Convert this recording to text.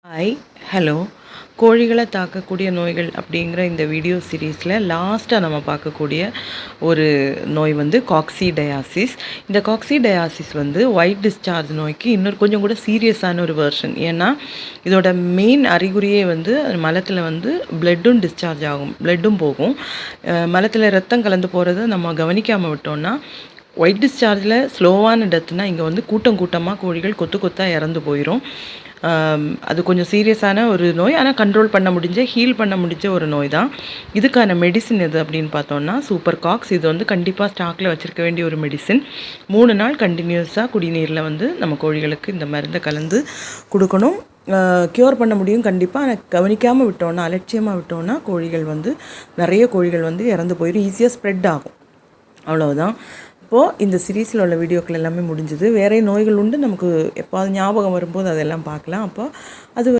Hi hello கோழிகளை தாக்கக்கூடிய நோய்கள் அப்படிங்கிற இந்த வீடியோ சீரீஸில் லாஸ்ட்டாக நம்ம பார்க்கக்கூடிய ஒரு நோய் வந்து காக்சிடயாசிஸ். இந்த காக்சிடயாசிஸ் வந்து ஒயிட் டிஸ்சார்ஜ் நோய்க்கு இன்னொரு கொஞ்சம் கூட சீரியஸான ஒரு வெர்ஷன். ஏன்னா இதோட மெயின் அறிகுறியே வந்து மலத்தில் வந்து பிளட்டும் டிஸ்சார்ஜ் ஆகும், பிளட்டும் போகும். மலத்தில் ரத்தம் கலந்து போகிறத நம்ம கவனிக்காமல் விட்டோம்னா ஒயிட் டிஸ்சார்ஜில் ஸ்லோவான டெத்துனால் இங்கே வந்து கூட்டமாக கோழிகள் கொத்தாக இறந்து போயிடும். அது கொஞ்சம் சீரியஸான ஒரு நோய், ஆனால் கண்ட்ரோல் பண்ண முடிஞ்ச ஹீல் பண்ண முடிஞ்ச ஒரு நோய் தான். இதுக்கான மெடிசின் எது அப்படின்னு பார்த்தோம்னா சூப்பர் காக்ஸ். இது வந்து கண்டிப்பாக ஸ்டாக்கில் வச்சுருக்க வேண்டிய ஒரு மெடிசின். 3 நாள் கண்டினியூஸாக குடிநீரில் வந்து நம்ம கோழிகளுக்கு இந்த மருந்தை கலந்து கொடுக்கணும். க்யூர் பண்ண முடியும் கண்டிப்பாக. ஆனால் கவனிக்காமல் விட்டோன்னா, அலட்சியமாக விட்டோன்னா கோழிகள் வந்து நிறைய கோழிகள் வந்து இறந்து போயிடும், ஈஸியாக ஸ்ப்ரெட் ஆகும். அவ்வளவுதான். இப்போது இந்த சீரீஸில் உள்ள வீடியோக்கள் எல்லாமே முடிஞ்சுது. வேறு நோய்கள் உண்டு, நமக்கு எப்பாவது ஞாபகம் வரும்போது அதெல்லாம் பார்க்கலாம். அப்போ அது